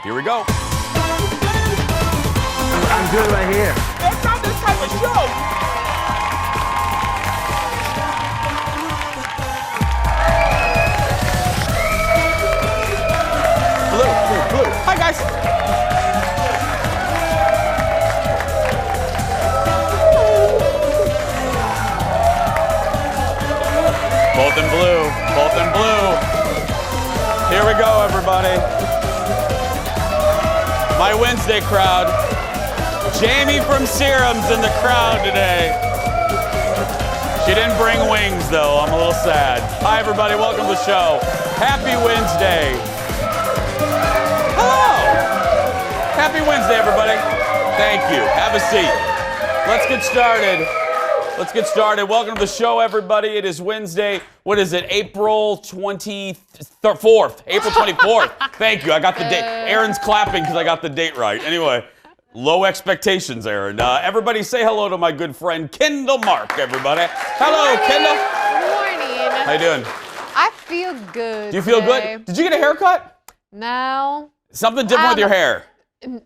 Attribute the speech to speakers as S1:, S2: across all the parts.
S1: Here we go.
S2: I'm good right here.
S1: That's not this type of show. Blue. Hi, guys. Both in blue. Here we go, everybody. My Wednesday crowd. Jamie from Serum's in the crowd today. She didn't bring wings, though. I'm a little sad. Hi, everybody. Welcome to the show. Happy Wednesday. Hello. Happy Wednesday, everybody. Thank you. Have a seat. Let's get started. Welcome to the show, everybody. It is Wednesday. What is it? April 24th. April 24th. Thank you. I got the date. Aaron's clapping because I got the date right. Anyway, low expectations, Aaron. Everybody say hello to my good friend, Kendall Mark, everybody. Hello, Kendall.
S3: Good morning.
S1: How you doing?
S3: I feel good.
S1: Do you feel
S3: today.
S1: good? Did you get a haircut?
S3: No.
S1: Something different with your hair?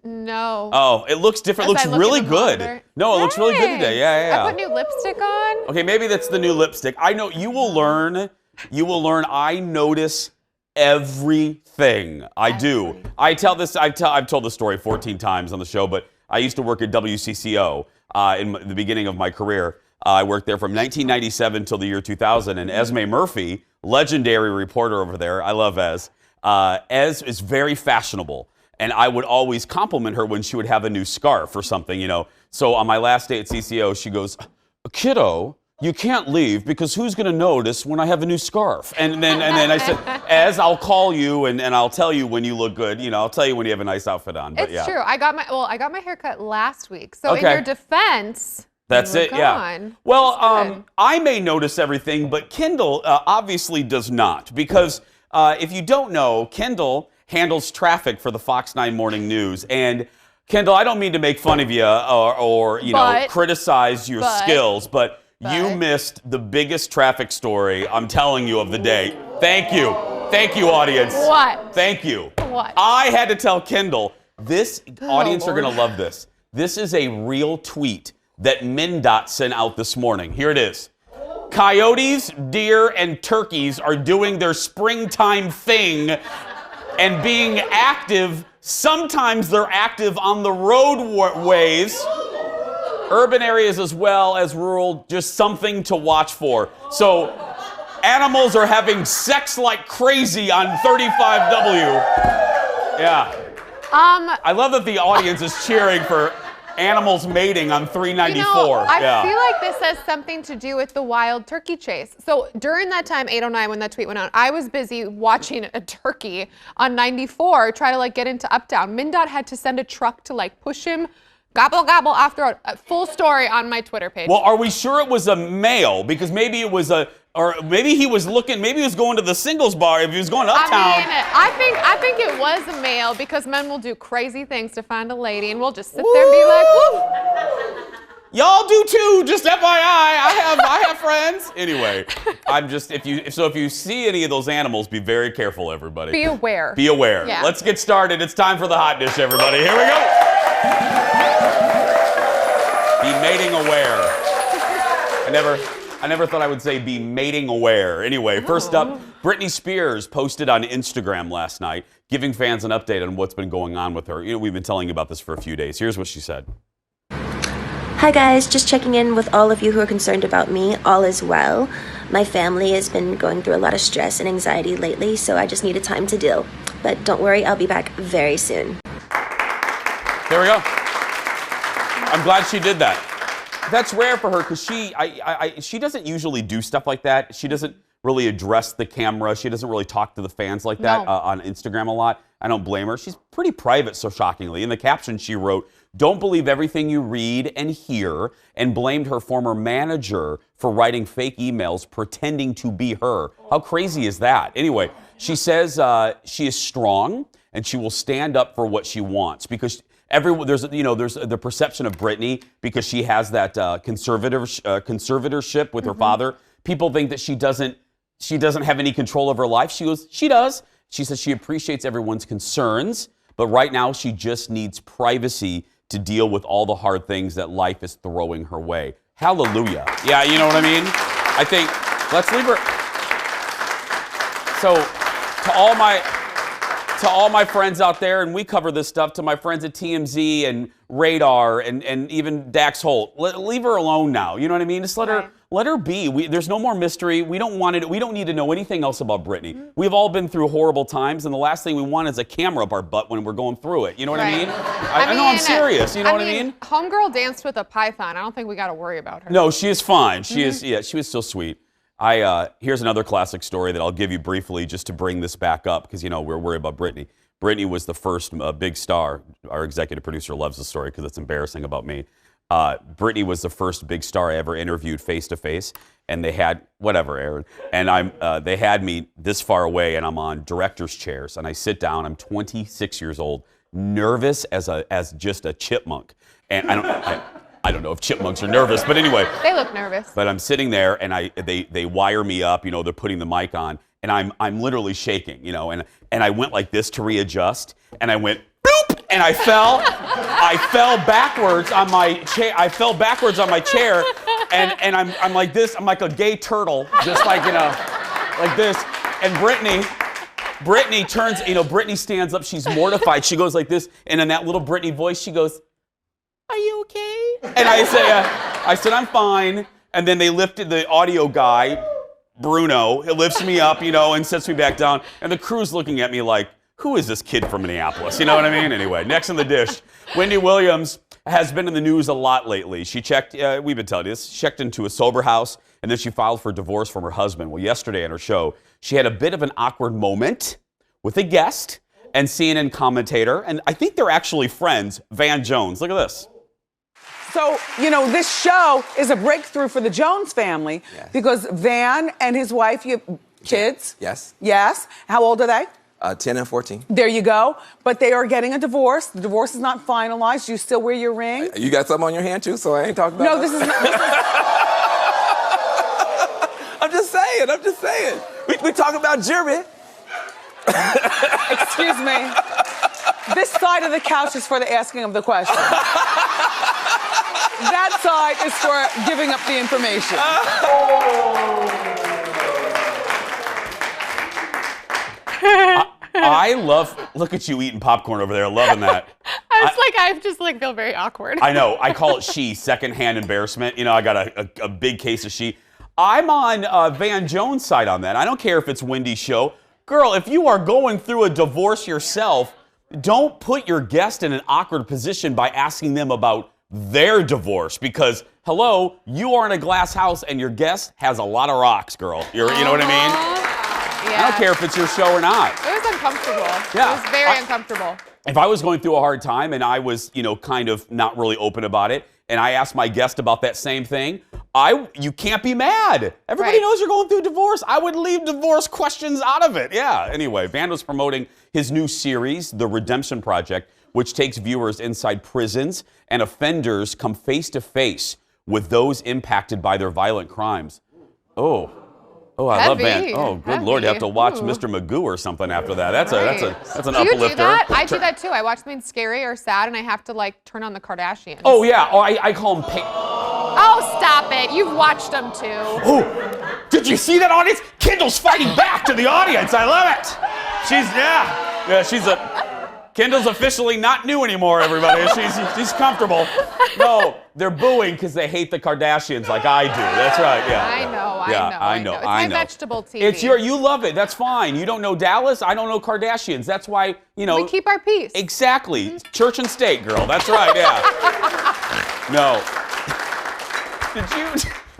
S3: No.
S1: Oh, it looks different. It looks really good. No, it looks really good today. Yeah.
S3: I put new lipstick on.
S1: Okay, maybe that's the new lipstick. I know you will learn. I notice everything. I do. I've told the story 14 times on the show, but I used to work at WCCO in the beginning of my career. I worked there from 1997 till the year 2000, and Esme Murphy, legendary reporter over there. I love Ez. Ez is very fashionable. And I would always compliment her when she would have a new scarf or something, you know. So on my last day at CCO, she goes, "Kiddo, you can't leave because who's going to notice when I have a new scarf?" And then I said, "Ez, I'll call you and I'll tell you when you look good. You know, I'll tell you when you have a nice outfit on." But
S3: It's true. I got my haircut last week. So in
S1: Okay.
S3: your defense,
S1: That's
S3: you were
S1: it, yeah.
S3: gone.
S1: Well,
S3: Good.
S1: I may notice everything, but Kendall obviously does not. Because if you don't know, Kendall handles traffic for the Fox 9 Morning News. And Kendall, I don't mean to make fun of you or criticize your skills, but you missed the biggest traffic story, I'm telling you, of the day. Thank you. Thank you, audience.
S3: What?
S1: Thank you.
S3: What?
S1: I had to tell Kendall, this audience are going to love this. This is a real tweet that MnDOT sent out this morning. Here it is. Coyotes, deer, and turkeys are doing their springtime thing and being active. Sometimes they're active on the roadways, urban areas as well as rural, just something to watch for. So animals are having sex like crazy on 35W. Yeah. I love that the audience is cheering for animals mating on 394.
S3: I feel like this has something to do with the wild turkey chase. So during that time, 8:09, when that tweet went out, I was busy watching a turkey on 94 try to get into Uptown. MnDOT had to send a truck to push him, gobble, gobble, after a full story on my Twitter page.
S1: Well, are we sure it was a male? Because maybe it was or maybe he was going to the singles bar if he was going uptown.
S3: I think it was a male because men will do crazy things to find a lady, and we'll just sit there and be like, woo.
S1: Y'all do too, just FYI. I have friends. Anyway, I'm just if you see any of those animals, be very careful, everybody.
S3: Be aware.
S1: Be aware.
S3: Yeah.
S1: Let's get started. It's time for the hot dish, everybody. Here we go. Be mating aware. I never thought I would say be mating aware. Anyway, first up, Britney Spears posted on Instagram last night, giving fans an update on what's been going on with her. You know, we've been telling you about this for a few days. Here's what she said.
S4: Hi guys, just checking in with all of you who are concerned about me. All is well. My family has been going through a lot of stress and anxiety lately, so I just needed time to deal. But don't worry, I'll be back very soon.
S1: There we go. I'm glad she did that. That's rare for her because she doesn't usually do stuff like that. She doesn't really address the camera. She doesn't really talk to the fans like that on Instagram a lot. I don't blame her. She's pretty private, so shockingly. In the caption, she wrote, "Don't believe everything you read and hear," and blamed her former manager for writing fake emails pretending to be her. How crazy is that? Anyway, she says she is strong and she will stand up for what she wants because there's the perception of Britney because she has that conservatorship with her father. People think that she doesn't have any control of her life. She goes, she does. She says she appreciates everyone's concerns, but right now she just needs privacy to deal with all the hard things that life is throwing her way. Hallelujah. Yeah, you know what I mean? I think, let's leave her. So, to all my friends out there, and we cover this stuff, to my friends at TMZ and Radar and even Dax Holt, leave her alone now. You know what I mean? Just let her be. There's no more mystery. We don't need to know anything else about Britney. We've all been through horrible times, and the last thing we want is a camera up our butt when we're going through it. You know what I mean? I know, I'm serious. You know what I mean?
S3: Homegirl danced with a python. I don't think we got to worry about her.
S1: No, she is fine. She is. Yeah, she was so sweet. Here's another classic story that I'll give you briefly just to bring this back up because, you know, we're worried about Britney. Britney was the first big star. Our executive producer loves the story because it's embarrassing about me. Britney was the first big star I ever interviewed face-to-face, and they had, whatever, Aaron, and they had me this far away, and I'm on director's chairs, and I sit down. I'm 26 years old, nervous as just a chipmunk. And I don't know if chipmunks are nervous, but anyway.
S3: They look nervous.
S1: But I'm sitting there, and they wire me up. You know, they're putting the mic on, and I'm literally shaking. You know, and I went like this to readjust, and I went boop, and I fell backwards on my chair. And I'm like this. I'm like a gay turtle, just like, you know, like this. And Britney turns. You know, Britney stands up. She's mortified. She goes like this, and in that little Britney voice, she goes, "Are you okay?" And I said, "I'm fine." And then they lifted the audio guy, Bruno. He lifts me up, you know, and sets me back down. And the crew's looking at me like, who is this kid from Minneapolis? You know what I mean? Anyway, next in the dish, Wendy Williams has been in the news a lot lately. She checked, we've been telling you this, checked into a sober house, and then she filed for divorce from her husband. Well, yesterday on her show, she had a bit of an awkward moment with a guest and CNN commentator, and I think they're actually friends, Van Jones. Look at this.
S2: So, you know, this show is a breakthrough for the Jones family because Van and his wife, you have kids?
S5: Yes.
S2: Yes. How old are they?
S5: 10 and 14.
S2: There you go. But they are getting a divorce. The divorce is not finalized. Do you still wear your ring?
S5: You got something on your hand too, so I ain't talking about
S2: No, this is not.
S5: I'm just saying. We talk about Jeopardy.
S2: Excuse me. This side of the couch is for the asking of the question. That side is for giving up the information.
S1: I love, look at you eating popcorn over there, loving that.
S3: I just feel very awkward.
S1: I know, I call it secondhand embarrassment. You know, I got a big case of I'm on Van Jones' side on that. I don't care if it's Wendy's show. Girl, if you are going through a divorce yourself, don't put your guest in an awkward position by asking them about their divorce because, hello, you are in a glass house and your guest has a lot of rocks, girl. You know what I mean?
S3: Yeah.
S1: I don't care if it's your show or not.
S3: It was uncomfortable.
S1: Yeah.
S3: It was very uncomfortable.
S1: If I was going through a hard time and I was, you know, kind of not really open about it, and I asked my guest about that same thing, you can't be mad. Everybody knows you're going through a divorce. I would leave divorce questions out of it. Yeah. Anyway, Van was promoting his new series, The Redemption Project, which takes viewers inside prisons and offenders come face to face with those impacted by their violent crimes. Oh, I love Van. Oh, good Lord, you have to watch Mr. Magoo or something after that. That's an uplifter.
S3: Do you do that? I do that too. I watch something scary or sad and I have to like turn on the Kardashians.
S1: Oh yeah. Oh, I call them
S3: Oh, stop it. You've watched them too.
S1: Oh, did you see that, audience? Kendall's fighting back to the audience. I love it. Kendall's officially not new anymore, everybody. She's comfortable. No, they're booing because they hate the Kardashians like I do. That's right, yeah.
S3: I know. It's my vegetable TV.
S1: You love it. That's fine. You don't know Dallas. I don't know Kardashians. That's why, you know.
S3: We keep our peace.
S1: Exactly. Church and state, girl. That's right, yeah. No.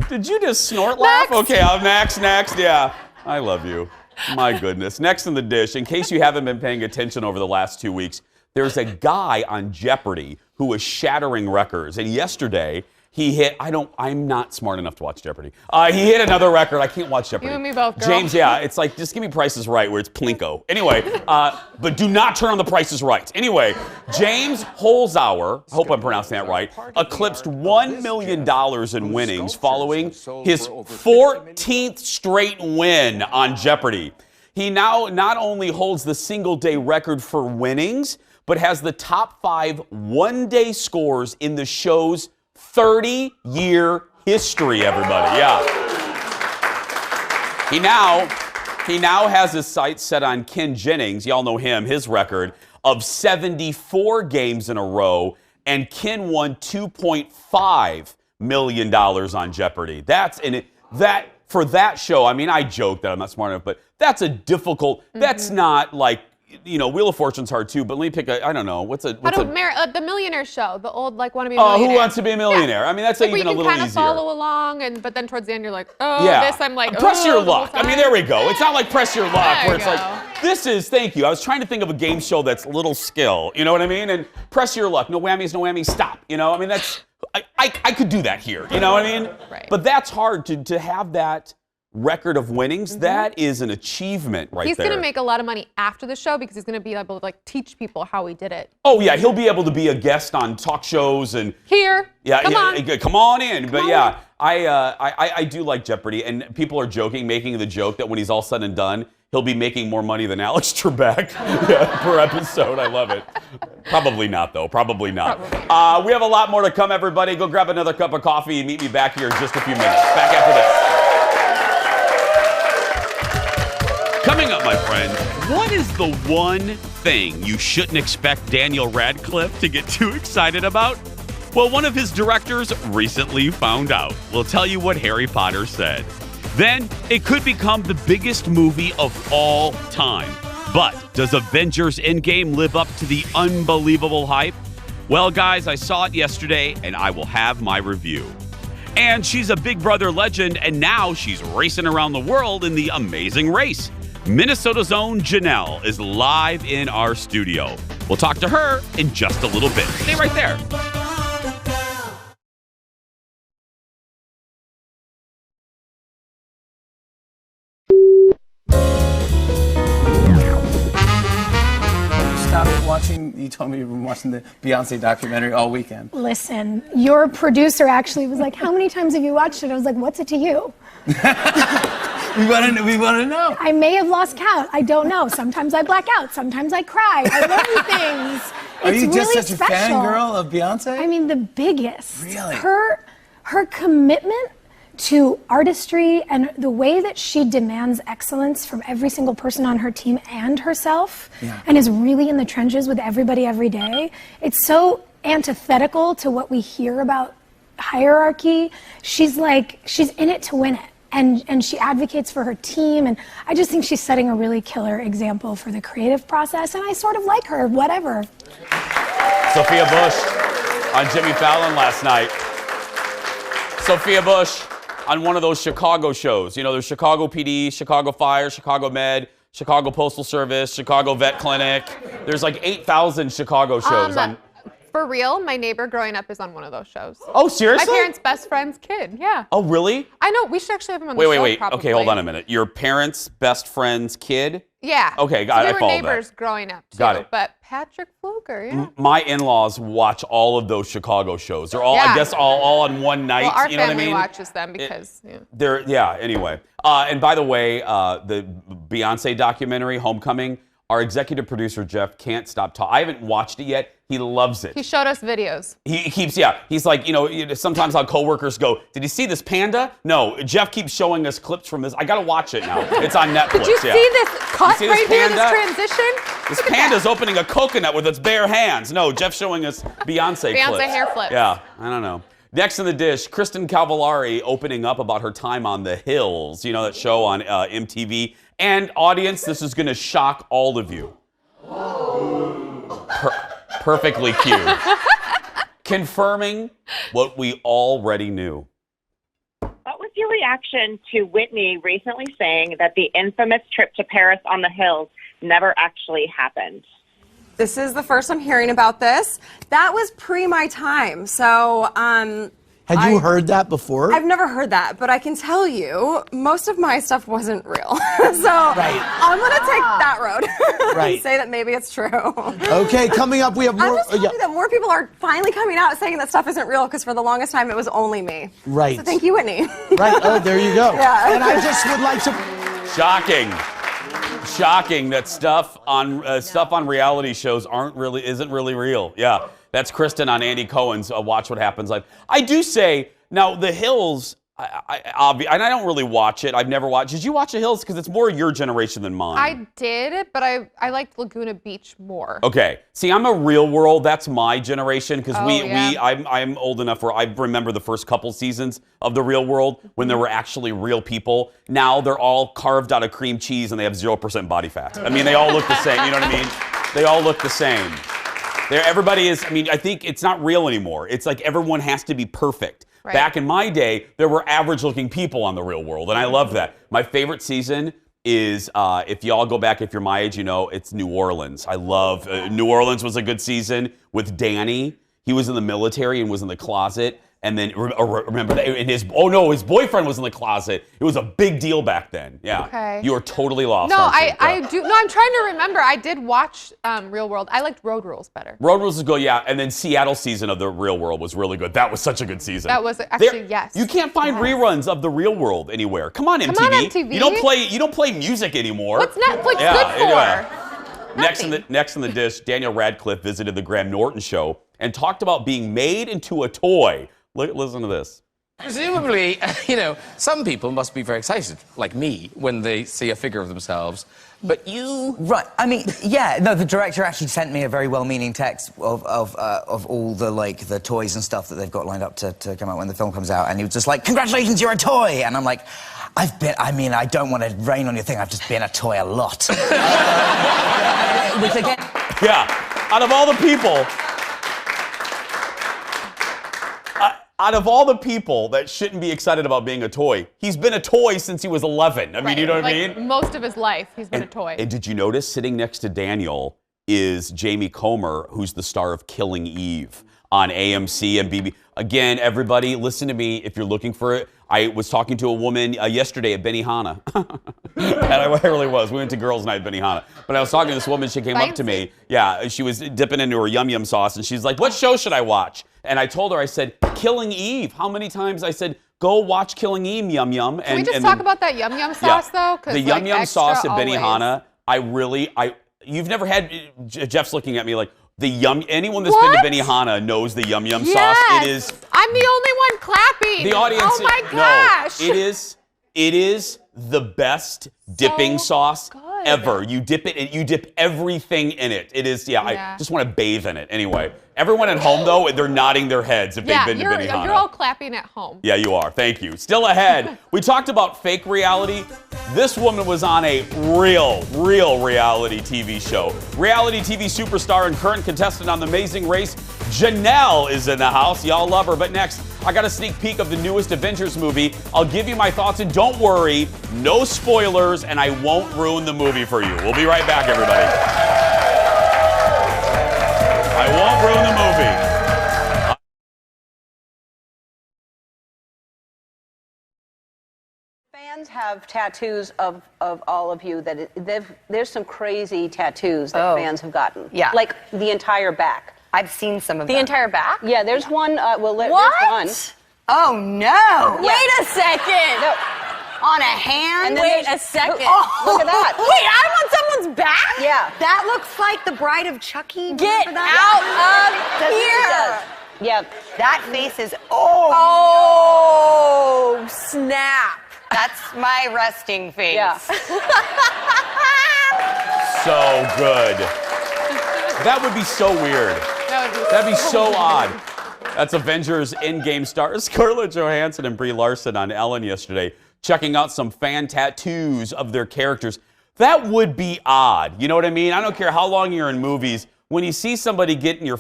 S1: Did you just snort laugh? Okay, next, yeah. I love you. My goodness. Next in the dish, in case you haven't been paying attention over the last 2 weeks, there's a guy on Jeopardy who was shattering records. And yesterday, he hit, I'm not smart enough to watch Jeopardy. He hit another record. I can't watch Jeopardy.
S3: You and me both, girl.
S1: James, yeah, it's like, just give me Price is Right where it's Plinko. Anyway, but do not turn on the Price is Right. Anyway, James Holzhauer, I hope I'm pronouncing that right, eclipsed $1 million in winnings following his 14th straight win on Jeopardy. He now not only holds the single-day record for winnings, but has the top 5 one-day scores in the show's 30-year history, everybody. Yeah. He now has his sights set on Ken Jennings. Y'all know him, his record of 74 games in a row, and Ken won $2.5 million on Jeopardy. For that show, I mean, I joke that I'm not smart enough, but that's a difficult, that's not like, Wheel of Fortune's hard too, but let me pick I don't know,
S3: the Millionaire Show, the old, like, Want to Be a Millionaire.
S1: Who Wants to Be a Millionaire? Yeah. I mean, that's like even a little easier. You can kind of follow
S3: along, but then towards the end you're like, this I'm like,
S1: press your luck. I mean, there we go. It's not like Press Your Luck, where it's like, thank you. I was trying to think of a game show that's little skill, you know what I mean? And Press Your Luck, no whammies, stop. I mean, that's, I could do that here, you know what I mean?
S3: Right.
S1: But that's hard to have that record of winnings. That is an achievement right there.
S3: He's going to make a lot of money after the show because he's going to be able to like teach people how he did it.
S1: Oh yeah, he'll be able to be a guest on talk shows and come on in. But I do like Jeopardy, and people are making the joke that when he's all said and done, he'll be making more money than Alex Trebek per episode. I love it. Probably not, though. Probably not. We have a lot more to come, everybody. Go grab another cup of coffee and meet me back here in just a few minutes. Back after this. Coming up, my friend, what is the one thing you shouldn't expect Daniel Radcliffe to get too excited about? Well, one of his directors recently found out. We'll tell you what Harry Potter said. Then, it could become the biggest movie of all time. But does Avengers Endgame live up to the unbelievable hype? Well, guys, I saw it yesterday, and I will have my review. And she's a Big Brother legend, and now she's racing around the world in the Amazing Race. Minnesota's own Janelle is live in our studio. We'll talk to her in just a little bit. Stay right there.
S5: You told me you've been watching the Beyonce documentary all weekend.
S6: Listen, your producer actually was like, how many times have you watched it? I was like, what's it to you?
S5: We want to know.
S6: I may have lost count. I don't know. Sometimes I black out. Sometimes I cry. I learn things.
S5: Are you just
S6: really
S5: such a fangirl of Beyonce?
S6: I mean, the biggest.
S5: Really?
S6: Her commitment to artistry and the way that she demands excellence from every single person on her team and herself, and is really in the trenches with everybody every day. It's so antithetical to what we hear about hierarchy. She's in it to win it. And she advocates for her team, and I just think she's setting a really killer example for the creative process, and I sort of like her, whatever.
S1: Sophia Bush on Jimmy Fallon last night. Sophia Bush on one of those Chicago shows. There's Chicago PD, Chicago Fire, Chicago Med, Chicago Postal Service, Chicago Vet Clinic. There's like 8,000 Chicago shows on.
S3: For real, my neighbor growing up is on one of those shows.
S1: Oh, seriously?
S3: My parents' best friend's kid, yeah.
S1: Oh, really?
S3: I know, we should actually have him on the show.
S1: Wait.
S3: Probably.
S1: Okay, hold on a minute. Your parents' best friend's kid?
S3: Yeah.
S1: Okay, got it. I followed that.
S3: They were neighbors growing up, too.
S1: Got it.
S3: But Patrick Fluker, yeah.
S1: My in-laws watch all of those Chicago shows. They're all, I guess, all on one night.
S3: Well, our
S1: you know
S3: family
S1: what I mean?
S3: watches them because,
S1: Anyway. And by the way, the Beyonce documentary, Homecoming, our executive producer, Jeff, can't stop talking. I haven't watched it yet. He loves it.
S3: He showed us videos.
S1: He keeps, he's like, sometimes our coworkers go, did you see this panda? No, Jeff keeps showing us clips from this. I gotta watch it now. It's on Netflix.
S3: Did you see this cut right here, this transition?
S1: This panda's opening a coconut with its bare hands. No, Jeff's showing us Beyonce clips.
S3: Beyonce hair flips.
S1: Yeah, I don't know. Next in the dish, Kristen Cavallari opening up about her time on The Hills, that show on MTV. And audience, this is gonna shock all of you. Perfectly cued. Confirming what we already knew.
S7: What was your reaction to Whitney recently saying that the infamous trip to Paris on the Hills never actually happened?
S8: This is the first I'm hearing about this. That was pre my time, so
S9: Had you heard that before?
S8: I've never heard that, but I can tell you most of my stuff wasn't real. So I'm going to take that road and say that maybe it's true.
S9: Okay, coming up we have more.
S8: I'm just happy that more people are finally coming out saying that stuff isn't real, because for the longest time it was only me.
S9: Right.
S8: So thank you, Whitney.
S9: Right. Oh, there you go.
S8: Yeah.
S9: And I just would like to.
S1: Shocking. shocking that stuff on reality shows isn't really real. Yeah, that's Kristen on Andy Cohen's Watch What Happens Live. I do say now The Hills. And I don't really watch it. I've never watched. Did you watch The Hills? Because it's more your generation than mine.
S3: I did, but I liked Laguna Beach more.
S1: Okay. See, I'm a Real World. That's my generation because I'm old enough where I remember the first couple seasons of the Real World when there were actually real people. Now they're all carved out of cream cheese and they have 0% body fat. I mean, they all look the same. You know what I mean? They all look the same. Everybody is. I mean, I think it's not real anymore. It's like everyone has to be perfect. Right. Back in my day, there were average-looking people on The Real World, and I love that. My favorite season is, if y'all go back, if you're my age, you know, it's New Orleans. I love, New Orleans was a good season with Danny. He was in the military and was in the closet. And then remember that, and his boyfriend was in the closet. It was a big deal back then. Yeah. Okay. You are totally lost.
S3: No, I do. No, I'm trying to remember. I did watch Real World. I liked Road Rules better.
S1: Road Rules is good, yeah. And then Seattle season of the Real World was really good. That was such a good season.
S3: That was actually yes.
S1: You can't find reruns of the Real World anywhere. Come on, MTV.
S3: Come on, MTV.
S1: You don't play music anymore.
S3: What's Netflix good for?
S1: Anyway. Next in the dish, Daniel Radcliffe visited the Graham Norton show and talked about being made into a toy. Listen to this.
S10: Presumably, some people must be very excited, like me, when they see a figure of themselves. But you...
S11: Right, I mean, yeah, no, the director actually sent me a very well-meaning text of all the toys and stuff that they've got lined up to come out when the film comes out, and he was just like, congratulations, you're a toy! And I'm like, I don't want to rain on your thing, I've just been a toy a lot. Which again...
S1: Yeah, out of all the people that shouldn't be excited about being a toy, he's been a toy since he was 11. I mean, you know what I mean?
S3: Most of his life, he's been a toy.
S1: And did you notice sitting next to Daniel is Jamie Comer, who's the star of Killing Eve on AMC and BB. Again, everybody, listen to me if you're looking for it. I was talking to a woman yesterday at Benihana. And I really was. We went to girls' night at Benihana. But I was talking to this woman. She came up to me. Yeah, she was dipping into her yum yum sauce. And she's like, what show should I watch? And I told her, I said, Killing Eve. How many times I said, go watch Killing Eve, yum yum.
S3: Can we just talk about that yum yum sauce, though?
S1: The yum yum sauce at Benihana, you've never had, Jeff's looking at me like, anyone that's been to Benihana knows the yum yum sauce. It is.
S3: I'm the only one clapping.
S1: The audience.
S3: Oh my gosh.
S1: No, it is the best dipping sauce ever. You dip it, you dip everything in it. It is, I just want to bathe in it. Anyway, everyone at home, though, they're nodding their heads if they've been to Benihana.
S3: You're all clapping at home.
S1: Yeah, you are. Thank you. Still ahead, we talked about fake reality. This woman was on a real reality TV show. Reality TV superstar and current contestant on The Amazing Race, Janelle is in the house. Y'all love her. But next, I got a sneak peek of the newest Avengers movie. I'll give you my thoughts, and don't worry, no spoilers, and I won't ruin the movie for you. We'll be right back, everybody. I won't ruin the movie.
S12: Fans have tattoos of all of you. There's some crazy tattoos that fans have gotten. Yeah. Like the entire back.
S8: I've seen some of them.
S12: The entire back? Yeah, there's one. There's one.
S8: Oh, no.
S12: Yeah.
S8: Wait a second.
S12: No.
S8: On a hand?
S12: Wait a second. Oh. Look at that.
S8: Wait, I'm on someone's back?
S12: Yeah.
S8: That looks like the Bride of Chucky.
S12: Get out of here. Yeah.
S8: That face is, oh, snap. That's my resting face.
S12: Yeah.
S1: So good. That would be so weird. That'd be so odd. That's Avengers Endgame stars Scarlett Johansson and Brie Larson on Ellen yesterday, checking out some fan tattoos of their characters. That would be odd. You know what I mean? I don't care how long you're in movies. When you see somebody getting your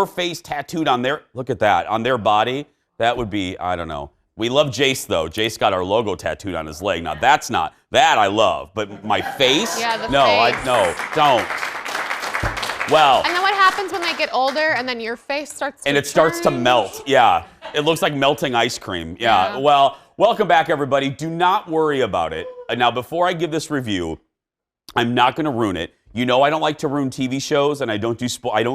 S1: face tattooed on their body, that would be, I don't know. We love Jace, though. Jace got our logo tattooed on his leg. Now, that I love. But my face?
S3: Yeah, the
S1: face. No, don't. Well.
S3: And then what happens when they get older and then your face starts to
S1: it starts to melt. Yeah. It looks like melting ice cream. Yeah. Well, welcome back, everybody. Do not worry about it. Now, before I give this review, I'm not going to ruin it. You know I don't like to ruin TV shows, and I don't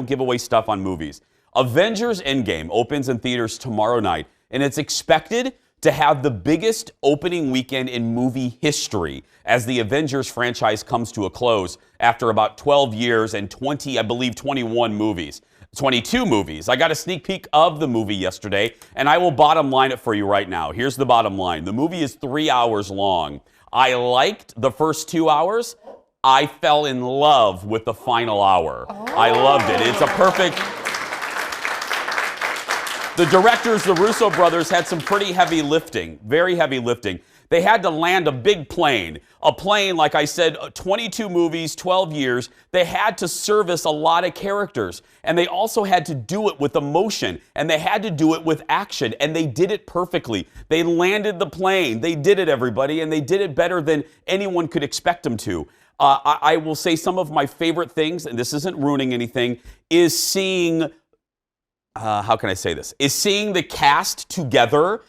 S1: give away stuff on movies. Avengers Endgame opens in theaters tomorrow night, and it's expected to have the biggest opening weekend in movie history as the Avengers franchise comes to a close after about 12 years and 21 movies. 22 movies. I got a sneak peek of the movie yesterday, and I will bottom line it for you right now. Here's the bottom line. The movie is 3 hours long. I liked the first 2 hours. I fell in love with the final hour. I loved it. It's a perfect... The directors, the Russo brothers, had some pretty heavy lifting, very heavy lifting. They had to land a big plane. A plane, like I said, 22 movies, 12 years. They had to service a lot of characters. And they also had to do it with emotion. And they had to do it with action. And they did it perfectly. They landed the plane. They did it, everybody. And they did it better than anyone could expect them to. I will say some of my favorite things, and this isn't ruining anything, is seeing... how can I say this? Is seeing the cast together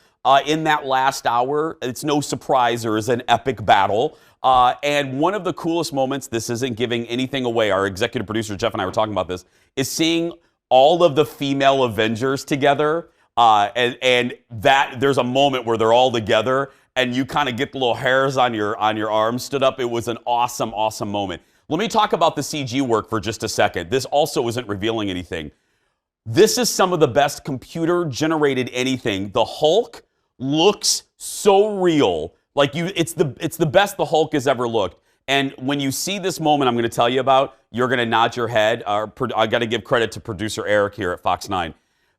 S1: in that last hour. It's no surprise there is an epic battle. And one of the coolest moments, this isn't giving anything away, our executive producer Jeff and I were talking about this, is seeing all of the female Avengers together. And that there's a moment where they're all together and you kind of get the little hairs on your arms stood up. It was an awesome, awesome moment. Let me talk about the CG work for just a second. This also isn't revealing anything. This is some of the best computer-generated anything. The Hulk looks so real. Like it's the best the Hulk has ever looked. And when you see this moment I'm going to tell you about, you're going to nod your head. I got to give credit to producer Eric here at Fox 9.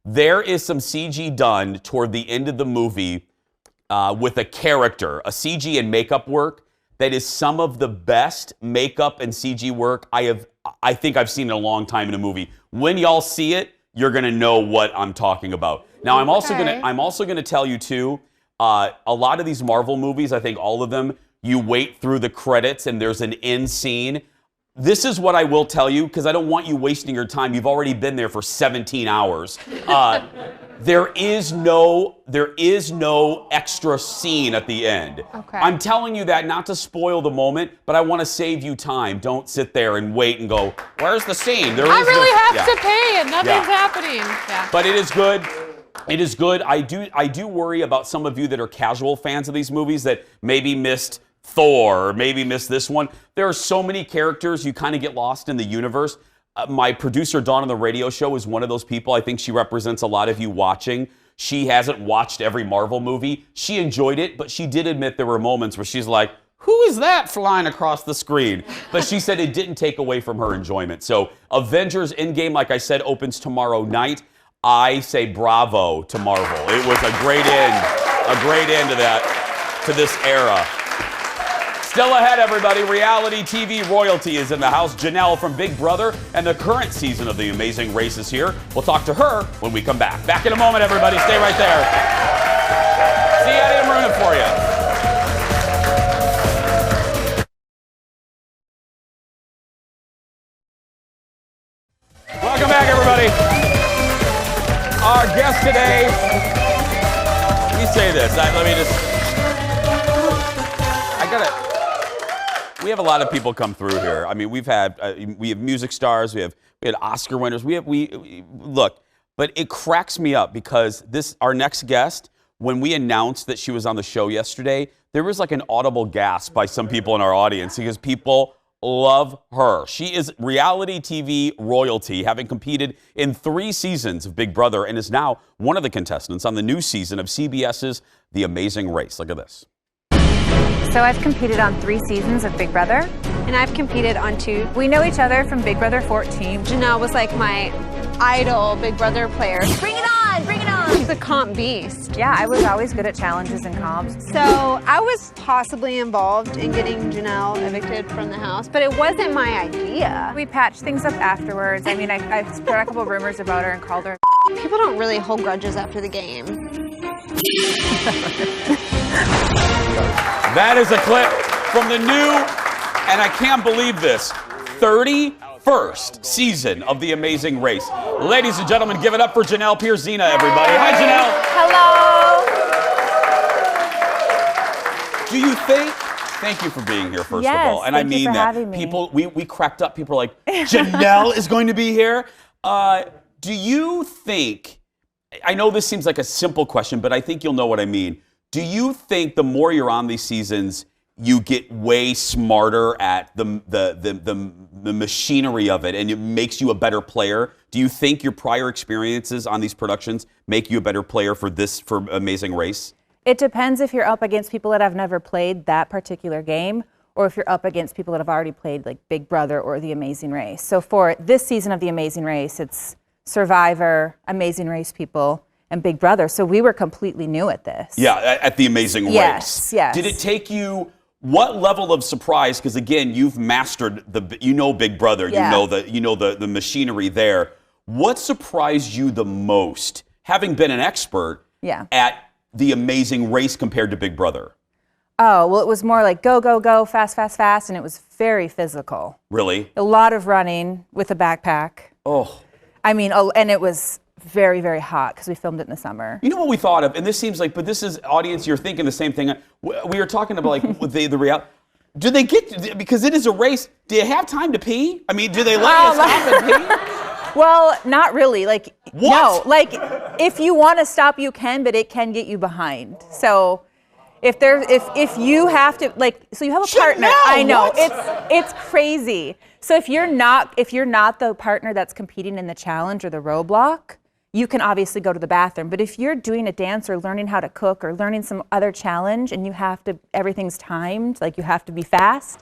S1: There is some CG done toward the end of the movie with a character, a CG and makeup work that is some of the best makeup and CG work I think I've seen in a long time in a movie. When y'all see it, you're going to know what I'm talking about. Now, I'm also going to tell you, too, a lot of these Marvel movies, I think all of them, you wait through the credits and there's an end scene. This is what I will tell you, because I don't want you wasting your time. You've already been there for 17 hours. There is no extra scene at the end.
S3: Okay.
S1: I'm telling you that not to spoil the moment, but I want to save you time. Don't sit there and wait and go, where's the scene?
S3: I really have to pay and nothing's happening. Yeah.
S1: But it is good. It is good. I do worry about some of you that are casual fans of these movies that maybe missed Thor or maybe missed this one. There are so many characters, you kind of get lost in the universe. My producer, Dawn on the radio show, is one of those people. I think she represents a lot of you watching. She hasn't watched every Marvel movie. She enjoyed it, but she did admit there were moments where she's like, who is that flying across the screen? But she said it didn't take away from her enjoyment. So Avengers Endgame, like I said, opens tomorrow night. I say bravo to Marvel. It was a great end to this era. Still ahead, everybody. Reality TV royalty is in the house. Janelle from Big Brother and the current season of The Amazing Race is here. We'll talk to her when we come back. Back in a moment, everybody. Stay right there. See, I didn't ruin it for you. Welcome back, everybody. Our guest today, let me say this. We have a lot of people come through here. I mean, we have music stars, we had Oscar winners. Look, but it cracks me up because our next guest, when we announced that she was on the show yesterday, there was like an audible gasp by some people in our audience because people love her. She is reality TV royalty, having competed in 3 seasons of Big Brother and is now one of the contestants on the new season of CBS's The Amazing Race. Look at this.
S13: So I've competed on 3 seasons of Big Brother.
S14: And I've competed on 2.
S13: We know each other from Big Brother 14.
S14: Janelle was like my idol Big Brother player.
S13: Bring it on! Bring it on!
S14: She's a comp beast.
S13: Yeah, I was always good at challenges and comps.
S14: So I was possibly involved in getting Janelle evicted from the house, but it wasn't my idea.
S13: We patched things up afterwards. I mean, I spread a couple rumors about her and called her.
S14: People don't really hold grudges after the game.
S1: That is a clip from the new, and I can't believe this, 31st season of The Amazing Race. Ladies and gentlemen, give it up for Janelle Pierzina, everybody. Hi, Janelle.
S13: Hello.
S1: Do you think, thank you for being here, first of all. And I mean that. People, we cracked up. People are like, Janelle is going to be here. Do you think, I know this seems like a simple question, but I think you'll know what I mean. Do you think the more you're on these seasons, you get way smarter at the machinery of it, and it makes you a better player? Do you think your prior experiences on these productions make you a better player for Amazing Race?
S13: It depends if you're up against people that have never played that particular game, or if you're up against people that have already played like Big Brother or The Amazing Race. So for this season of The Amazing Race, it's Survivor, Amazing Race people, and Big Brother. So we were completely new at this.
S1: Yeah, at The Amazing Race.
S13: Yes.
S1: Did it take you, what level of surprise, because again, you've mastered Big Brother, you know the machinery there. What surprised you the most, having been an expert at The Amazing Race compared to Big Brother?
S13: Oh, well, it was more like go, go, go, fast, fast, fast, and it was very physical.
S1: Really?
S13: A lot of running with a backpack.
S1: Oh.
S13: I mean, and it was very, very hot because we filmed it in the summer.
S1: You know what we thought of, and this seems like, but this is, audience, you're thinking the same thing. We were talking about like the reality. Do they get, because it is a race, do you have time to pee? I mean, do they let us stop and pee?
S13: Well, not really. Like,
S1: what?
S13: No, like if you want to stop, you can, but it can get you behind. So if you have to, like, so you have a partner. I know, it's crazy. So if you're not the partner that's competing in the challenge or the roadblock, you can obviously go to the bathroom. But if you're doing a dance or learning how to cook or learning some other challenge and everything's timed, like you have to be fast,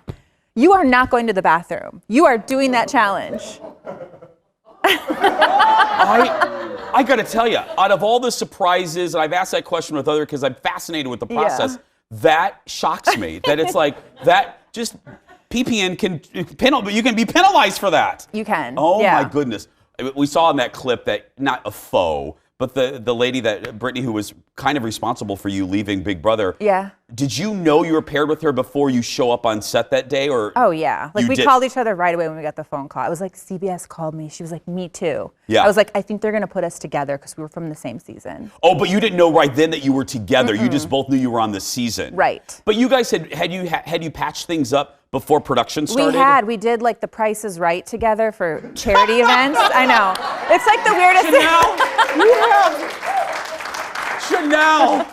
S13: you are not going to the bathroom. You are doing that challenge.
S1: I got to tell you, out of all the surprises, and I've asked that question with others because I'm fascinated with the process, that shocks me. That it's like, that just, PPN but you can be penalized for that.
S13: You can.
S1: Oh my goodness. We saw in that clip that, not a foe, but the lady Brittany, who was kind of responsible for you leaving Big Brother.
S13: Yeah.
S1: Did you know you were paired with her before you show up on set that day? Or
S13: oh, yeah. Like, we called each other right away when we got the phone call. I was like, CBS called me. She was like, me too. Yeah. I was like, I think they're going to put us together because we were from the same season.
S1: Oh, but you didn't know right then that you were together. You just both knew you were on the season.
S13: Right.
S1: But you guys had you patched things up before production started?
S13: We did like the Price is Right together for charity events. I know. It's like the weirdest thing.
S1: Janelle,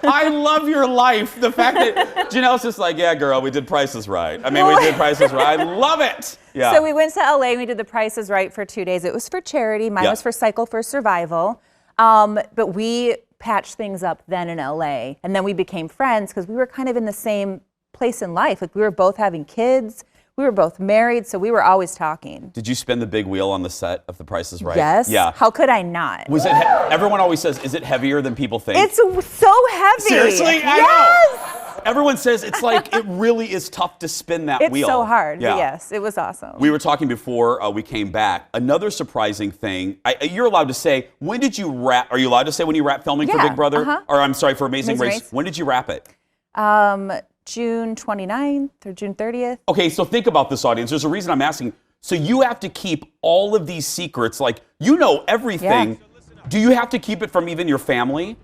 S1: I love your life. The fact that Janelle's just like, yeah, girl, we did Price is Right. I mean, we did Price is Right. I love it. Yeah.
S13: So we went to LA and we did the Price is Right for 2 days. It was for charity. Mine was for Cycle for Survival. But we patched things up then in LA. And then we became friends because we were kind of in the same place in life. Like, we were both having kids. We were both married, so we were always talking.
S1: Did you spin the big wheel on the set of The Price is Right?
S13: Yes.
S1: Yeah.
S13: How could I not?
S1: Was it? Everyone always says, is it heavier than people think?
S13: It's so heavy.
S1: Seriously? I know. Everyone says it's like, it really is tough to spin that wheel.
S13: It's so hard. Yeah. But yes, it was awesome.
S1: We were talking before we came back. Another surprising thing, you're allowed to say, when did you wrap? Are you allowed to say when you wrap filming for Big Brother? Or I'm sorry, for Amazing Race. When did you wrap it?
S13: June 29th or June 30th.
S1: Okay, so think about this, audience. There's a reason I'm asking. So you have to keep all of these secrets, like, you know everything. Yeah. Do you have to keep it from even your family?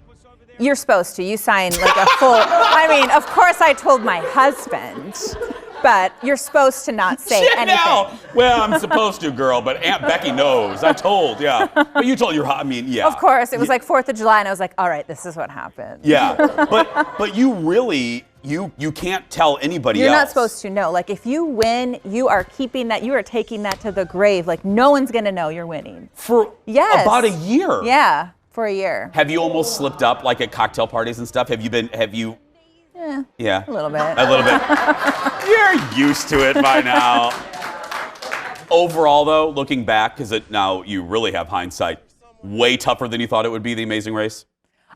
S13: You're supposed to. You sign like a full, I mean, of course I told my husband, but you're supposed to not say anything.
S1: Well, I'm supposed to, girl, but Aunt Becky knows. I told, yeah. But you told your, I mean, yeah.
S13: Of course, it was like 4th of July, and I was like, all right, this is what happened.
S1: Yeah, but you really, you can't tell anybody else.
S13: You're not supposed to know. Like, if you win, you are keeping that, you are taking that to the grave. Like, no one's gonna know you're winning.
S1: For about a year?
S13: Yeah, for a year.
S1: Have you almost slipped up, like at cocktail parties and stuff? Yeah.
S13: A little bit.
S1: A little bit. You're used to it by now. Overall, though, looking back, because now you really have hindsight, way tougher than you thought it would be, The Amazing Race?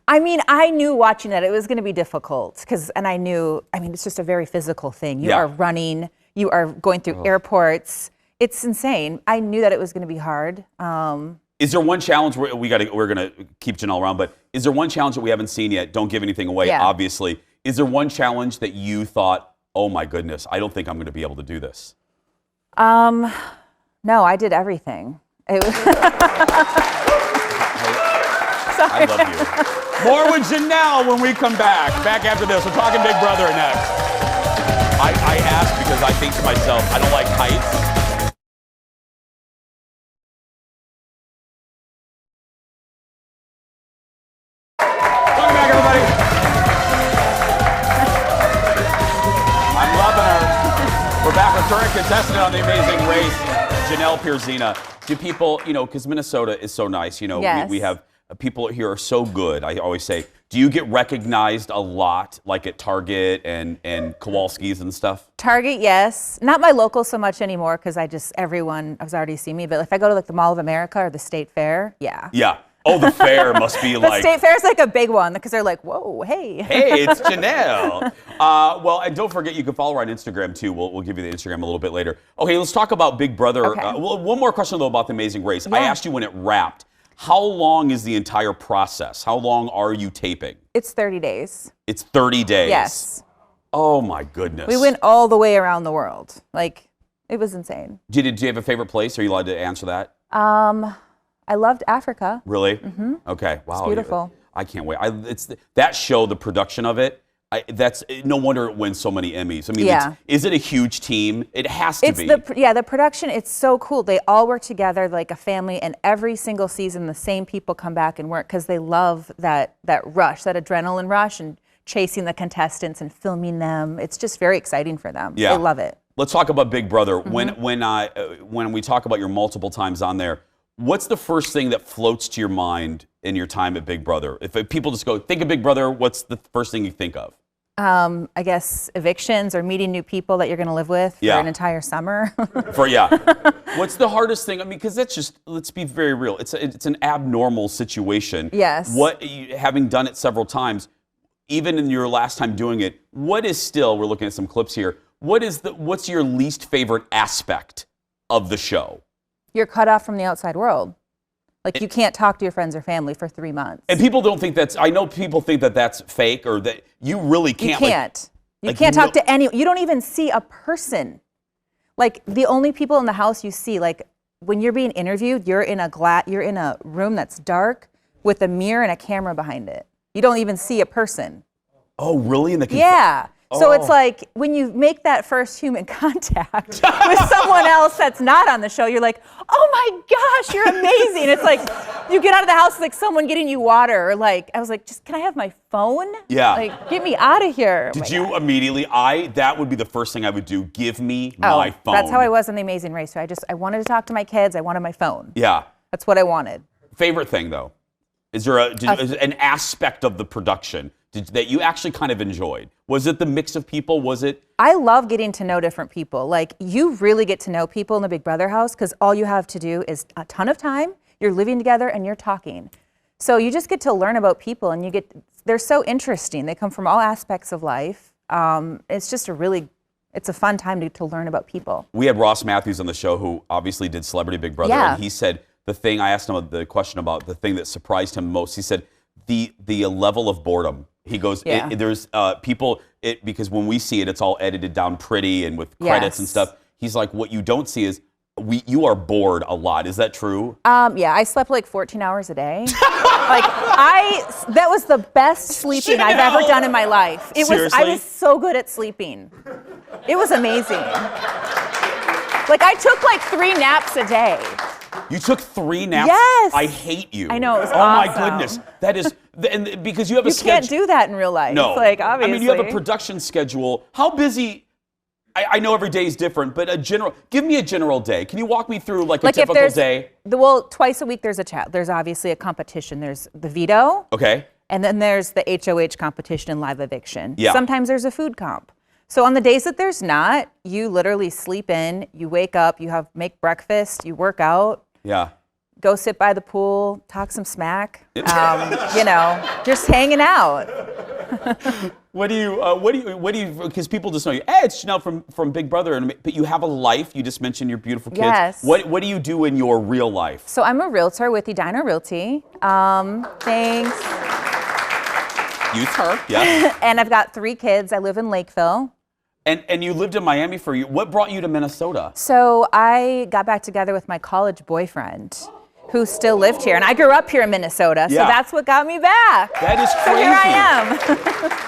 S13: I mean, I knew watching that it was going to be difficult and I knew, I mean, it's just a very physical thing. You are running, you are going through airports. It's insane. I knew that it was going to be hard.
S1: Is there one challenge we're going to keep Janelle around, but is there one challenge that we haven't seen yet? Don't give anything away, obviously. Is there one challenge that you thought, oh my goodness, I don't think I'm going to be able to do this?
S13: No, I did everything. It was
S1: I love you. More with Janelle when we come back. Back after this. We're talking Big Brother next. I ask because I think to myself, I don't like heights. Welcome back, everybody. contestant on The Amazing Race, Janelle Pierzina. Do people, because Minnesota is so nice,
S13: Yes.
S1: we have people here are so good. I always say, do you get recognized a lot, like at Target and Kowalski's and stuff?
S13: Target, yes. Not my local so much anymore because everyone has already seen me. But if I go to like the Mall of America or the State Fair, yeah.
S1: Yeah. Oh, the fair must be
S13: The
S1: like.
S13: State Fair is like a big one because they're like, whoa, hey.
S1: Hey, it's Janelle. Well, and don't forget, you can follow her on Instagram too. We'll give you the Instagram a little bit later. Okay, let's talk about Big Brother.
S13: Okay.
S1: One more question though about The Amazing Race. I asked you when it wrapped. How long is the entire process? How long are you taping?
S13: It's 30 days.
S1: It's 30 days.
S13: Yes.
S1: Oh my goodness.
S13: We went all the way around the world. Like, it was insane.
S1: Do you have a favorite place? Are you allowed to answer that?
S13: I loved Africa.
S1: Really?
S13: Mm-hmm.
S1: Okay. Wow.
S13: It's beautiful.
S1: I can't wait. That show, the production of it. That's no wonder it wins so many Emmys. I mean,
S13: Yeah.
S1: is it a huge team? It has to be.
S13: The production, it's so cool. They all work together like a family, and every single season the same people come back and work because they love that rush, that adrenaline rush, and chasing the contestants and filming them. It's just very exciting for them.
S1: Yeah.
S13: They love it.
S1: Let's talk about Big Brother.
S13: Mm-hmm.
S1: When we talk about your multiple times on there, what's the first thing that floats to your mind in your time at Big Brother? If people just go, think of Big Brother, what's the first thing you think of?
S13: I guess evictions or meeting new people that you're going to live with for an entire summer.
S1: What's the hardest thing? I mean, because that's just, let's be very real. It's an abnormal situation.
S13: Yes.
S1: Having done it several times, even in your last time doing it, what is still, we're looking at some clips here, what's your least favorite aspect of the show?
S13: You're cut off from the outside world. Like, you can't talk to your friends or family for 3 months.
S1: And people don't think I know people think that that's fake or that you really can't.
S13: You can't. You can't talk to anyone. You don't even see a person. Like, the only people in the house you see, like, when you're being interviewed, you're in a room that's dark with a mirror and a camera behind it. You don't even see a person.
S1: Oh, really?
S13: Yeah. So it's like when you make that first human contact with someone else that's not on the show, you're like, oh my gosh, you're amazing. It's like you get out of the house, it's like someone getting you water. Or like, I was like, can I have my phone?
S1: Yeah.
S13: Like, get me out of here.
S1: Did you immediately, that would be the first thing I would do. Give me my phone.
S13: That's how I was on The Amazing Race. So I wanted to talk to my kids. I wanted my phone.
S1: Yeah.
S13: That's what I wanted.
S1: Favorite thing though? Is there an aspect of the production that you actually kind of enjoyed? Was it the mix of people? Was it?
S13: I love getting to know different people. Like, you really get to know people in the Big Brother house because all you have to do is a ton of time. You're living together and you're talking. So you just get to learn about people, and they're so interesting. They come from all aspects of life. It's just it's a fun time to learn about people.
S1: We had Ross Matthews on the show, who obviously did Celebrity Big Brother, and he said I asked him the question about the thing that surprised him most. He said the level of boredom. He goes, there's people, because when we see it, it's all edited down pretty and with credits and stuff. He's like, what you don't see is you are bored a lot. Is that true?
S13: Yeah, I slept like 14 hours a day. That was the best sleeping I've ever done in my life. I was so good at sleeping. It was amazing. Like, I took like 3 naps a day.
S1: You took 3 naps?
S13: Yes.
S1: I hate you.
S13: I know, it was
S1: awesome.
S13: awesome.
S1: My goodness. That is, and because you have a schedule.
S13: You can't do that in real life.
S1: No.
S13: Like, obviously.
S1: I mean, you have a production schedule. How busy? I know every day is different, but give me a general day. Can you walk me through like a typical day?
S13: Well, twice a week there's a chat. There's obviously a competition. There's the veto.
S1: Okay.
S13: And then there's the HOH competition and live eviction.
S1: Yeah.
S13: Sometimes there's a food comp. So on the days that there's not, you literally sleep in, you wake up, make breakfast, you work out.
S1: Yeah.
S13: Go sit by the pool, talk some smack, just hanging out.
S1: What do you, because people just know you, hey, it's Janelle from Big Brother, but you have a life. You just mentioned your beautiful kids.
S13: Yes.
S1: What do you do in your real life?
S13: So I'm a realtor with Edina Realty. Thanks.
S1: Use her, yeah.
S13: And I've got 3 kids. I live in Lakeville.
S1: And you lived in Miami for you. What brought you to Minnesota?
S13: So I got back together with my college boyfriend, who still lived here. And I grew up here in Minnesota, so that's what got me back.
S1: That is crazy.
S13: So here I am.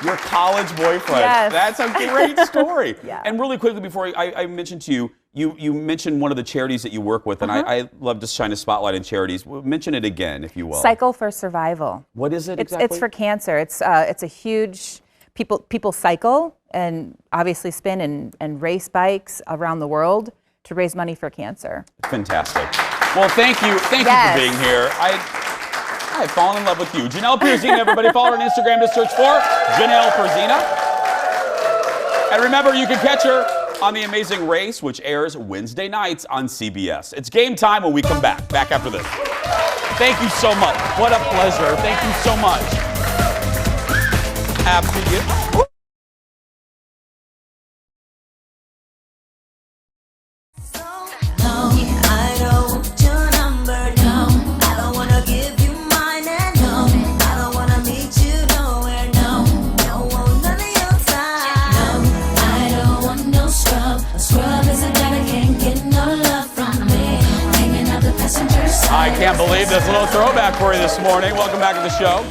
S1: Your college boyfriend.
S13: Yes.
S1: That's a great story.
S13: Yeah.
S1: And really quickly before I mentioned to you, you mentioned one of the charities that you work with, and I love to shine a spotlight on charities. Mention it again, if you will.
S13: Cycle for Survival.
S1: What is it
S13: It's
S1: exactly?
S13: for cancer. It's a huge, people cycle and obviously spin and race bikes around the world to raise money for cancer.
S1: Fantastic. Well, thank you for being here. I've fallen in love with you. Janelle Perzina, everybody follow her on Instagram to search for Janelle Perzina. And remember, you can catch her on The Amazing Race, which airs Wednesday nights on CBS. It's game time when we come back. Back after this. Thank you so much. What a pleasure. Thank you so much. Absolutely. I can't believe this little throwback for you this morning. Welcome back to the show.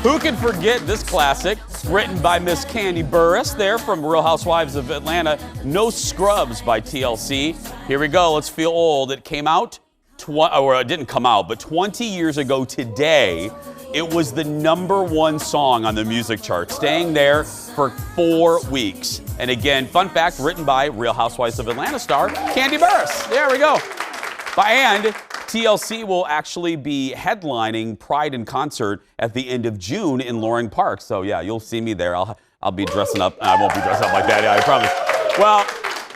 S1: Who can forget this classic, written by Miss Candy Burris there from Real Housewives of Atlanta, No Scrubs by TLC. Here we go. Let's feel old. It came out, or it didn't come out, but 20 years ago today, it was the #1 song on the music chart, staying there for 4 weeks. And again, fun fact, written by Real Housewives of Atlanta star Candy Burris. There we go. And TLC will actually be headlining Pride in Concert at the end of June in Loring Park. So yeah, you'll see me there. I'll be dressing up. I won't be dressed up like that, yeah, I promise. Well,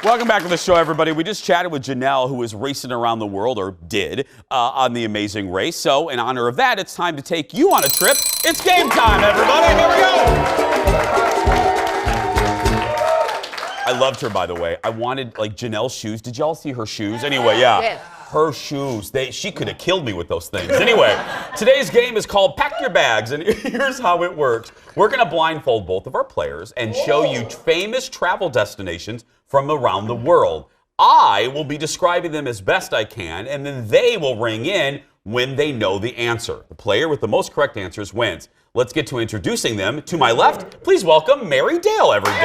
S1: welcome back to the show, everybody. We just chatted with Janelle, who was racing around the world, or did, on The Amazing Race. So in honor of that, it's time to take you on a trip. It's game time, everybody. Here we go. I loved her, by the way. I wanted, like, Janelle's shoes. Did y'all see her shoes? Anyway, yeah. Yes. Her shoes. She could have killed me with those things. Anyway, today's game is called Pack Your Bags, and here's how it works. We're going to blindfold both of our players and show you famous travel destinations from around the world. I will be describing them as best I can, and then they will ring in when they know the answer. The player with the most correct answers wins. Let's get to introducing them. To my left, please welcome Mary Dale, everybody.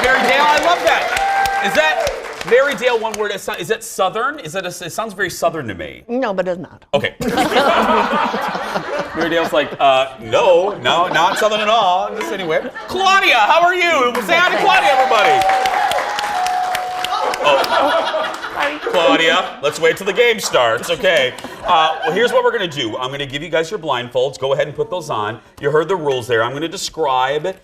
S1: Mary Dale, I love that. Is that... Mary Dale, one word, is that Southern? It sounds very Southern to me.
S15: No, but it's not.
S1: Okay. Mary Dale's like, no, not Southern at all. Just anyway. Claudia, how are you? Say hi to Claudia, everybody. Oh. Claudia, let's wait till the game starts. Okay. Well, here's what we're going to do. I'm going to give you guys your blindfolds. Go ahead and put those on. You heard the rules there. I'm going to describe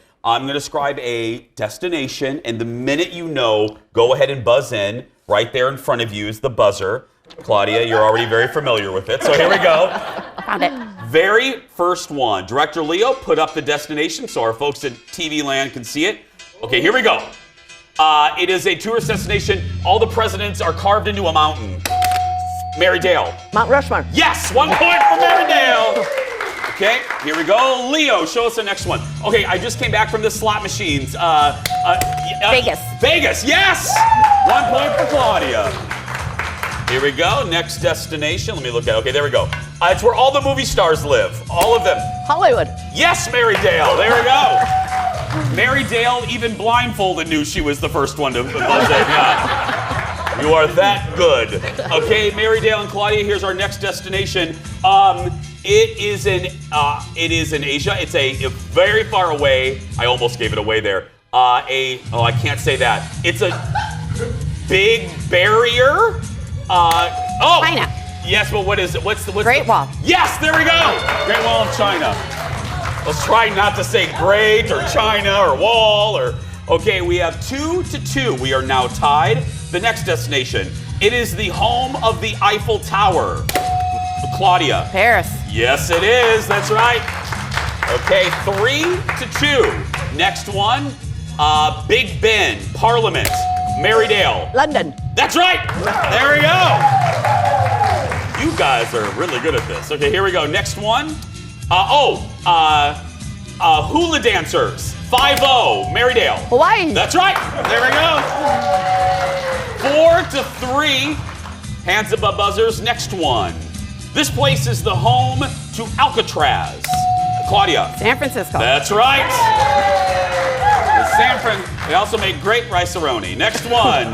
S1: a destination, and the minute you know, go ahead and buzz in. Right there in front of you is the buzzer. Claudia, you're already very familiar with it, so here we go.
S15: Found it.
S1: Very first one. Director Leo, put up the destination so our folks at TV Land can see it. Okay, here we go. It is a tourist destination. All the presidents are carved into a mountain. Mary Dale.
S15: Mount Rushmore.
S1: Yes, 1 point for Mary Dale. Okay, here we go. Leo, show us the next one. Okay, I just came back from the slot machines.
S15: Vegas.
S1: Vegas, yes! 1 point for Claudia. Here we go. Next destination. Let me look at it. Okay, there we go. It's where all the movie stars live. All of them.
S15: Hollywood.
S1: Yes, Mary Dale. There we go. Mary Dale, even blindfolded, knew she was the first one to buzz in. Yeah. You are that good. Okay, Mary Dale and Claudia, here's our next destination. It is in Asia. It's a very far away. I almost gave it away there. I can't say that. It's a big barrier.
S15: China.
S1: Yes, but what is it? What's
S15: Great Wall.
S1: Yes, there we go. Great Wall of China. Let's try not to say great or China or wall or. Okay, we have 2-2. We are now tied. The next destination. It is the home of the Eiffel Tower. Claudia.
S15: Paris.
S1: Yes, it is. That's right. Okay, 3-2. Next one. Big Ben, Parliament, Mary Dale.
S15: London.
S1: That's right. There we go. You guys are really good at this. Okay, here we go. Next one. Hula dancers. 5-0, Mary Dale.
S15: Hawaii.
S1: That's right. There we go. 4-3. Hands above buzzers. Next one. This place is the home to Alcatraz. Claudia.
S15: San Francisco.
S1: That's right. They also make great rice-a-roni. Next one.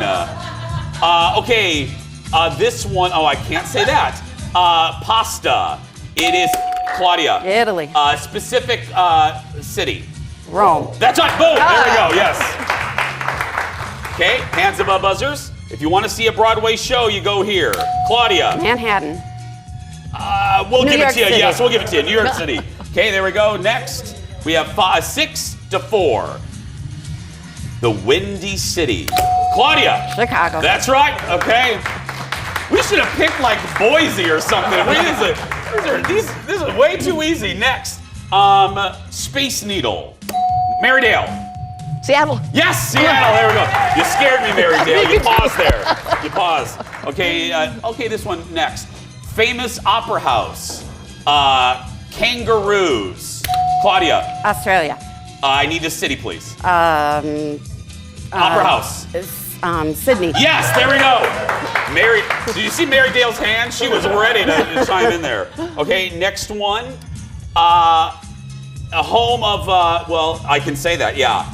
S1: This one, I can't say that. Pasta. It is, Claudia.
S15: Italy.
S1: Specific city.
S15: Rome.
S1: That's right. Boom. There we go. Yes. Okay. Hands above buzzers. If you want to see a Broadway show, you go here. Claudia.
S15: Manhattan.
S1: We'll
S15: New
S1: give
S15: York
S1: it to you.
S15: City.
S1: Yes, we'll give it to you. New York City. Okay, there we go. Next, we have 6-4. The Windy City. Claudia.
S15: Chicago.
S1: That's right. Okay. We should have picked like Boise or something. This is way too easy. Next, Space Needle. Marydale.
S15: Seattle.
S1: Yes, Seattle. There we go. You scared me, Marydale. You paused there. You paused. Okay. Okay. This one next. Famous opera house. Kangaroos. Claudia.
S15: Australia.
S1: I need a city, please. Opera house.
S15: Sydney.
S1: Yes, there we go. Did you see Marydale's hand? She was ready to chime in there. Okay, next one. A home of, well, I can say that, yeah.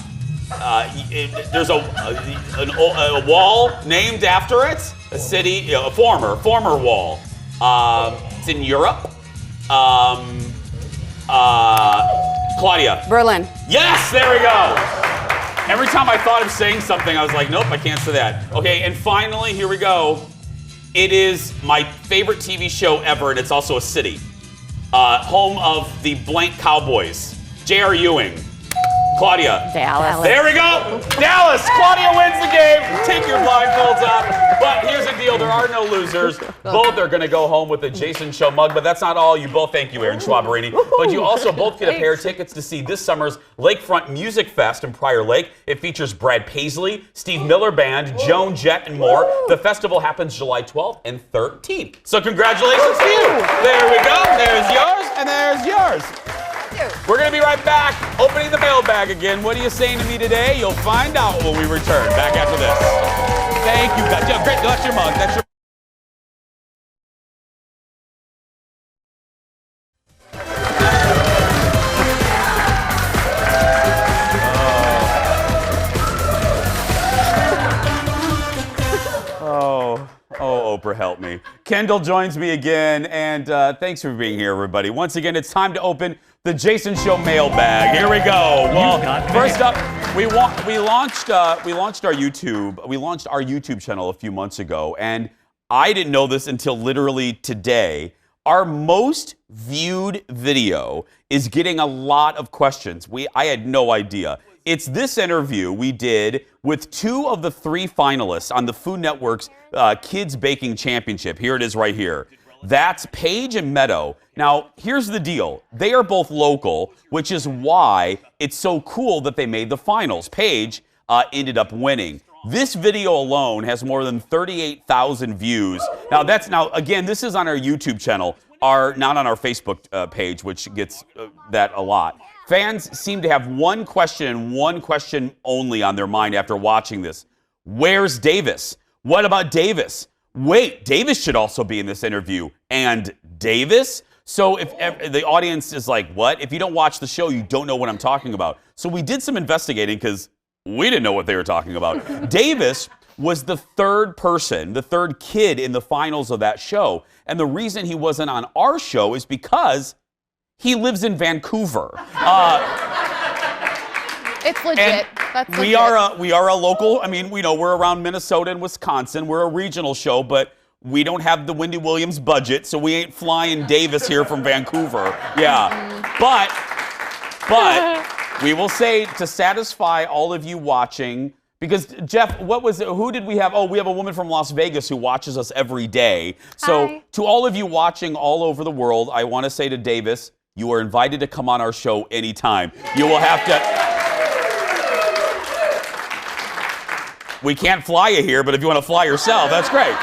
S1: There's a wall named after it. A city, a former wall. It's in Europe. Claudia.
S15: Berlin.
S1: Yes, there we go. Every time I thought of saying something, I was like, nope, I can't say that. Okay, and finally, here we go. It is my favorite TV show ever, and it's also a city. Home of the blank Cowboys. J.R. Ewing. Claudia.
S15: Dallas.
S1: There we go. Dallas. Claudia wins the game. Take your blindfolds off. But here's the deal. There are no losers. Both are going to go home with the Jason Show mug. But that's not all. You both, thank you, Aaron Schwaberini. But you also both get a pair of tickets to see this summer's Lakefront Music Fest in Prior Lake. It features Brad Paisley, Steve Miller Band, Joan Jett, and more. The festival happens July 12th and 13th. So congratulations to you. There we go. There's yours, and there's yours. We're going to be right back, opening the mailbag again. What are you saying to me today? You'll find out when we return. Back after this. Thank you, guys. Yeah, great. That's your mug. That's your Oh, Oprah, help me. Kendall joins me again, and thanks for being here, everybody. Once again, it's time to open the Jason Show mailbag. Here we go. Well, first up, we launched our YouTube channel a few months ago, and I didn't know this until literally today. Our most viewed video is getting a lot of questions. I had no idea. It's this interview we did with 2 of the 3 finalists on the Food Network's Kids Baking Championship. Here it is right here. That's Paige and Meadow. Now, here's the deal. They are both local, which is why it's so cool that they made the finals. Paige ended up winning. This video alone has more than 38,000 views. Now, again, this is on our YouTube channel, not on our Facebook page, which gets that a lot. Fans seem to have one question and one question only on their mind after watching this. Where's Davis? What about Davis? Wait, Davis should also be in this interview. And Davis? So if the audience is like, what? If you don't watch the show, you don't know what I'm talking about. So we did some investigating because we didn't know what they were talking about. Davis was the third kid in the finals of that show. And the reason he wasn't on our show is because he lives in Vancouver.
S3: It's legit. That's legit.
S1: We are a local. I mean, we're around Minnesota and Wisconsin. We're a regional show, but we don't have the Wendy Williams budget, so we ain't flying Davis here from Vancouver. Yeah, but we will say to satisfy all of you watching. Because, Jeff, who did we have? Oh, we have a woman from Las Vegas who watches us every day. So
S3: Hi.
S1: To all of you watching all over the world, I want to say to Davis, you are invited to come on our show anytime. You will have to... We can't fly you here, but if you want to fly yourself, that's great.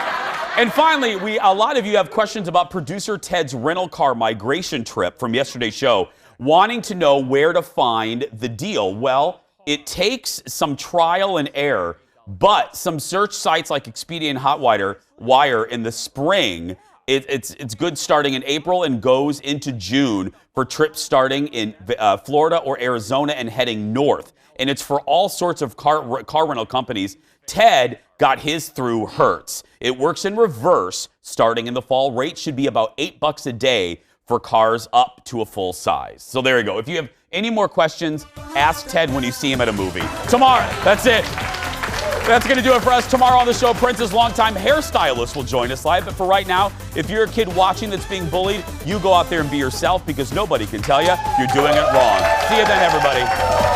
S1: And finally, a lot of you have questions about producer Ted's rental car migration trip from yesterday's show, wanting to know where to find the deal. Well, it takes some trial and error, but some search sites like Expedia and Hotwire in the spring, it's good starting in April and goes into June for trips starting in Florida or Arizona and heading north. And it's for all sorts of car rental companies. Ted got his through Hertz. It works in reverse starting in the fall. Rate should be about $8 a day for cars up to a full size. So there you go. If you have any more questions, ask Ted when you see him at a movie. Tomorrow, that's it. That's going to do it for us. Tomorrow on the show, Prince's longtime hairstylist will join us live. But for right now, if you're a kid watching that's being bullied, you go out there and be yourself because nobody can tell you you're doing it wrong. See you then, everybody.